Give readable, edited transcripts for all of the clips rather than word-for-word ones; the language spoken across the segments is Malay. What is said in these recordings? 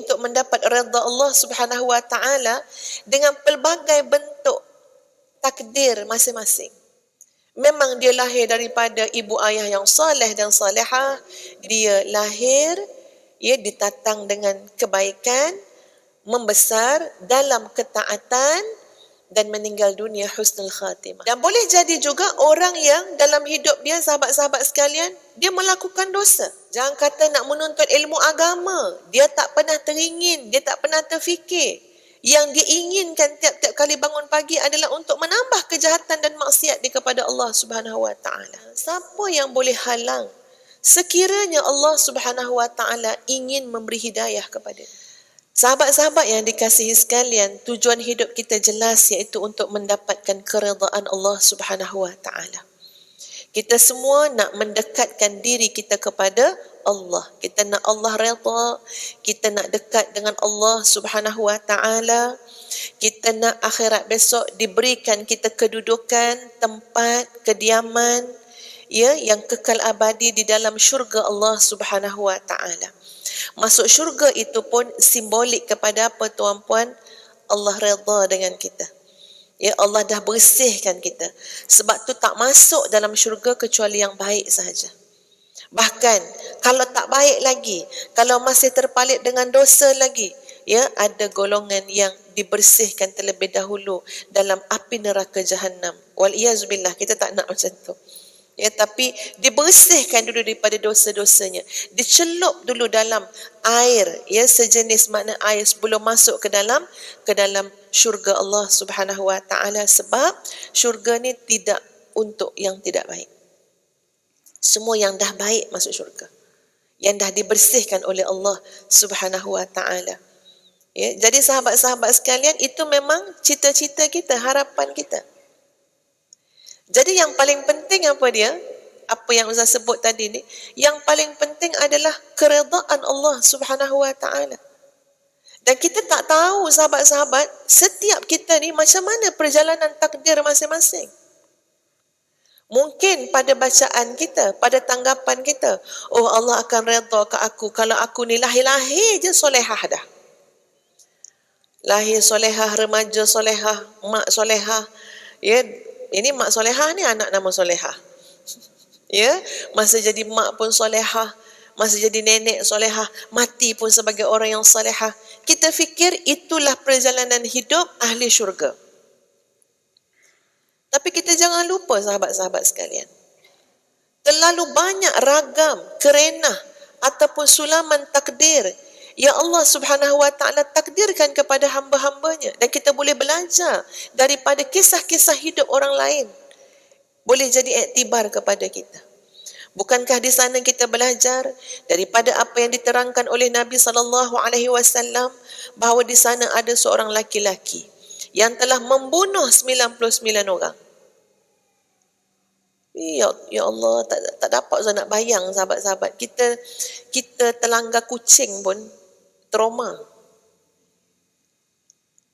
untuk mendapat redha Allah Subhanahu wa taala dengan pelbagai bentuk takdir masing-masing. Memang dia lahir daripada ibu ayah yang soleh dan salihah, dia lahir ditatang dengan kebaikan, membesar dalam ketaatan dan meninggal dunia husnul khatimah. Dan boleh jadi juga orang yang dalam hidup dia, sahabat-sahabat sekalian, dia melakukan dosa. Jangan kata nak menuntut ilmu agama, dia tak pernah teringin, dia tak pernah terfikir. Yang diinginkan tiap-tiap kali bangun pagi adalah untuk menambah kejahatan dan maksiat dia kepada Allah Subhanahu wa taala. Siapa yang boleh halang sekiranya Allah Subhanahu wa taala ingin memberi hidayah kepada dia? Sahabat-sahabat yang dikasihi sekalian, tujuan hidup kita jelas, iaitu untuk mendapatkan keredaan Allah Subhanahu wa taala. Kita semua nak mendekatkan diri kita kepada Allah. Kita nak Allah redha, kita nak dekat dengan Allah Subhanahu wa taala. Kita nak akhirat besok diberikan kita kedudukan, tempat, kediaman yang kekal abadi di dalam syurga Allah Subhanahu wa taala. Masuk syurga itu pun simbolik kepada apa, tuan-puan? Allah redha dengan kita. Allah dah bersihkan kita. Sebab tu tak masuk dalam syurga kecuali yang baik sahaja. Bahkan kalau tak baik lagi, kalau masih terpalit dengan dosa lagi, ada golongan yang dibersihkan terlebih dahulu dalam api neraka Jahannam. Wal-iyazubillah, kita tak nak macam tu. Tapi dibersihkan dulu daripada dosa-dosanya. Dicelup dulu dalam air, sejenis makna air sebelum masuk ke dalam syurga Allah Subhanahu wa taala, sebab syurga ni tidak untuk yang tidak baik. Semua yang dah baik masuk syurga. Yang dah dibersihkan oleh Allah Subhanahu wa taala. Jadi sahabat-sahabat sekalian, itu memang cita-cita kita, harapan kita. Jadi yang paling penting apa dia? Apa yang Ustaz sebut tadi ni, yang paling penting adalah keredaan Allah Subhanahu wa taala. Dan kita tak tahu, sahabat-sahabat, setiap kita ni macam mana perjalanan takdir masing-masing. Mungkin pada bacaan kita, pada tanggapan kita, oh Allah akan redha ke aku kalau aku ni lahir-lahir je solehah dah. Lahir solehah, remaja solehah, mak solehah. Ini mak solehah ni anak nama solehah. Masa jadi mak pun solehah, masa jadi nenek solehah, mati pun sebagai orang yang solehah. Kita fikir itulah perjalanan hidup ahli syurga. Tapi kita jangan lupa, sahabat-sahabat sekalian, terlalu banyak ragam, kerenah ataupun sulaman takdir yang Allah Subhanahu wa taala takdirkan kepada hamba-hambanya, dan kita boleh belajar daripada kisah-kisah hidup orang lain. Boleh jadi iktibar kepada kita. Bukankah di sana kita belajar daripada apa yang diterangkan oleh Nabi SAW, bahawa di sana ada seorang laki-laki yang telah membunuh 99 orang. Ya Allah, tak dapat saya nak bayang, sahabat-sahabat. Kita terlanggar kucing pun trauma.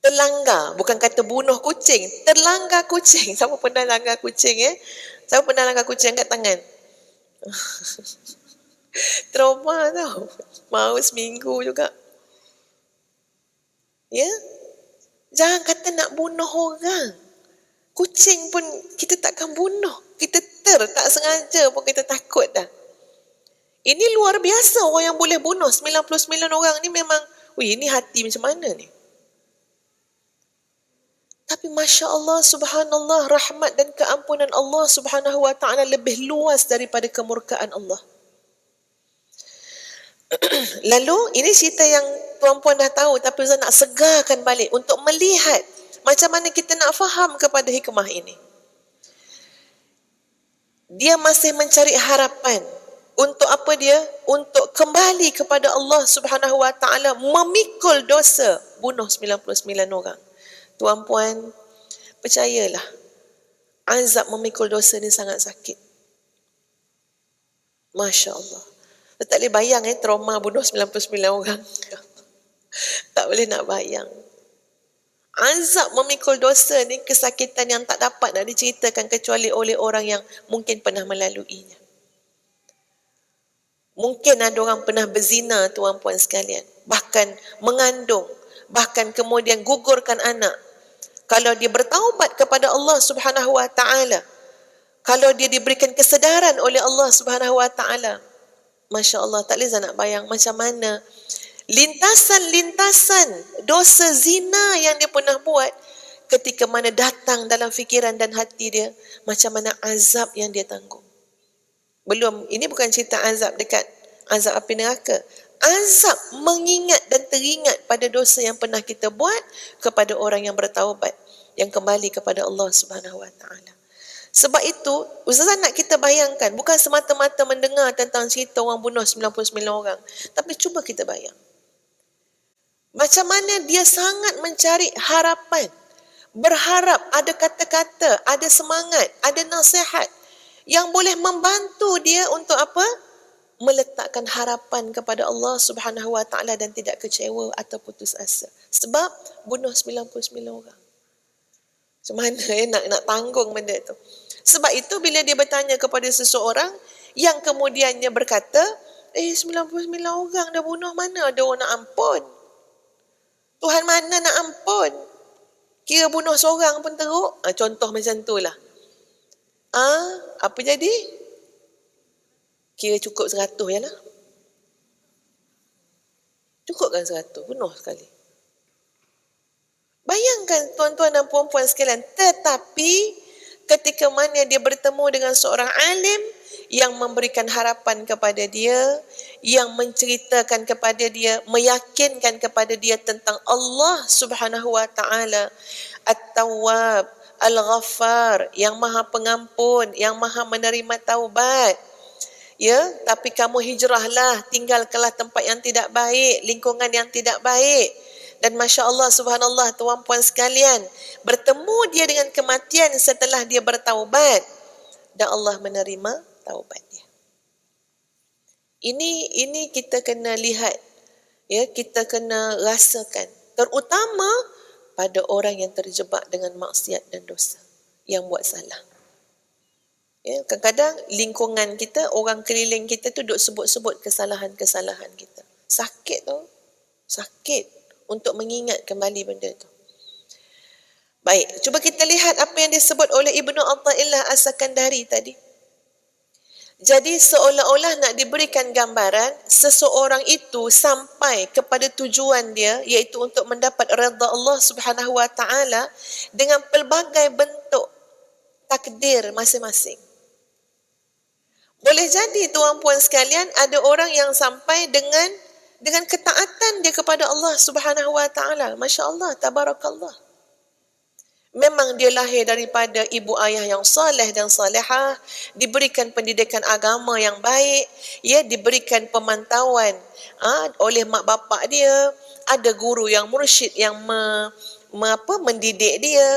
Terlanggar, bukan kata bunuh kucing, terlanggar kucing. Siapa pernah langgar kucing? Siapa pernah langgar kucing? Angkat tangan. Trauma tau. Mau seminggu juga. Jangan kata nak bunuh orang. Kucing pun kita takkan bunuh. Kita tak sengaja pun kita takut dah. Ini luar biasa orang yang boleh bunuh 99 orang ni. Memang, ini hati macam mana ni? Tapi Masya Allah, Subhanallah, rahmat dan keampunan Allah Subhanahu wa ta'ala lebih luas daripada kemurkaan Allah. Lalu, ini cerita yang tuan-puan dah tahu, tapi saya nak segarkan balik untuk melihat macam mana kita nak faham kepada hikmah ini. Dia masih mencari harapan. Untuk apa dia? Untuk kembali kepada Allah Subhanahu wa ta'ala, memikul dosa bunuh 99 orang. Tuan-puan, percayalah, azab memikul dosa ni sangat sakit. Masya Allah. Kita tak boleh bayang trauma bunuh 99 orang. Tak boleh nak bayang. Azab memikul dosa ni kesakitan yang tak dapat nak diceritakan kecuali oleh orang yang mungkin pernah melaluinya. Mungkin ada orang pernah berzina, tuan-puan sekalian. Bahkan mengandung. Bahkan kemudian gugurkan anak. Kalau dia bertaubat kepada Allah Subhanahu Wa Taala, kalau dia diberikan kesedaran oleh Allah Subhanahu Wa Taala, Masya Allah, tak boleh nak bayang macam mana lintasan-lintasan dosa zina yang dia pernah buat, ketika mana datang dalam fikiran dan hati dia, macam mana azab yang dia tanggung. Belum, ini bukan cerita azab dekat azab api neraka. Azab mengingat dan teringat pada dosa yang pernah kita buat kepada orang yang bertaubat, yang kembali kepada Allah Subhanahu Wa Taala. Sebab itu, Ustazah nak kita bayangkan, bukan semata-mata mendengar tentang cerita orang bunuh 99 orang, tapi cuba kita bayang. Macam mana dia sangat mencari harapan, berharap ada kata-kata, ada semangat, ada nasihat yang boleh membantu dia untuk apa? Meletakkan harapan kepada Allah Subhanahu Wa Taala dan tidak kecewa atau putus asa. Sebab bunuh 99 orang. Macam mana nak tanggung benda tu? Sebab itu bila dia bertanya kepada seseorang yang kemudiannya berkata, 99 orang dah bunuh, mana ada orang nak ampun? Tuhan mana nak ampun? Kira bunuh seorang pun teruk. Contoh macam tu lah. Apa jadi? Kira cukup 100 je lah. Cukup kan 100? Bunuh sekali. Bayangkan tuan-tuan dan puan-puan sekalian. Tetapi ketika mana dia bertemu dengan seorang alim yang memberikan harapan kepada dia, yang menceritakan kepada dia, meyakinkan kepada dia tentang Allah Subhanahu Wa Taala, At-Tawwab, Al-Ghaffar, yang Maha Pengampun, yang Maha menerima taubat. Ya, tapi kamu hijrahlah, tinggalkanlah tempat yang tidak baik, lingkungan yang tidak baik. Dan Masya Allah, Subhanallah, tuan-puan sekalian, bertemu dia dengan kematian setelah dia bertaubat, dan Allah menerima taubat dia. Ini kita kena lihat, ya, kita kena rasakan, terutama pada orang yang terjebak dengan maksiat dan dosa, yang buat salah. Ya, kadang-kadang lingkungan kita, orang keliling kita tu duk sebut-sebut kesalahan-kesalahan kita. Sakit tu, sakit untuk mengingat kembali benda tu. Baik, cuba kita lihat apa yang disebut oleh Ibnu Athaillah As-Sakandari tadi. Jadi seolah-olah nak diberikan gambaran seseorang itu sampai kepada tujuan dia, iaitu untuk mendapat redha Allah Subhanahu Wa Taala dengan pelbagai bentuk takdir masing-masing. Boleh jadi tuan-puan sekalian, ada orang yang sampai dengan ketaatan dia kepada Allah Subhanahu Wa Taala. Masya Allah, tabarakallah. Memang dia lahir daripada ibu ayah yang saleh dan salihah, diberikan pendidikan agama yang baik, ya, diberikan pemantauan oleh mak bapak dia, ada guru yang mursyid yang mendidik dia.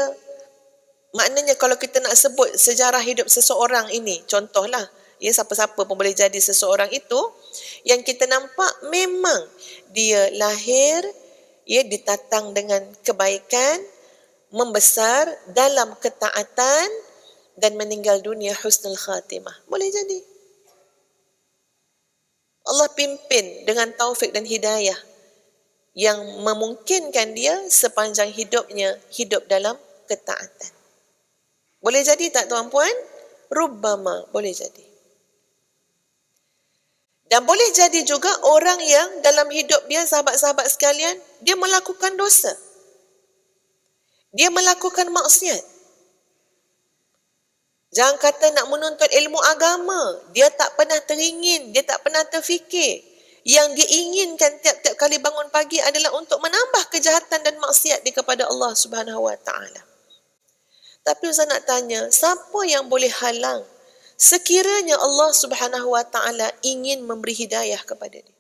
Maknanya kalau kita nak sebut sejarah hidup seseorang ini, contohlah, ya, siapa-siapa pun boleh jadi seseorang itu, yang kita nampak memang dia lahir, ya, ditatang dengan kebaikan, membesar dalam ketaatan, dan meninggal dunia husnul khatimah. Boleh jadi. Allah pimpin dengan taufik dan hidayah yang memungkinkan dia sepanjang hidupnya hidup dalam ketaatan. Boleh jadi tak tuan-puan? Rubbama, boleh jadi. Dan boleh jadi juga orang yang dalam hidup dia, sahabat-sahabat sekalian, dia melakukan dosa. Dia melakukan maksiat. Jangan kata nak menuntut ilmu agama, dia tak pernah teringin, dia tak pernah terfikir. Yang dia inginkan tiap-tiap kali bangun pagi adalah untuk menambah kejahatan dan maksiat dia kepada Allah Subhanahu Wa Taala. Tapi Ustaz nak tanya, siapa yang boleh halang sekiranya Allah Subhanahu Wa Taala ingin memberi hidayah kepada dia?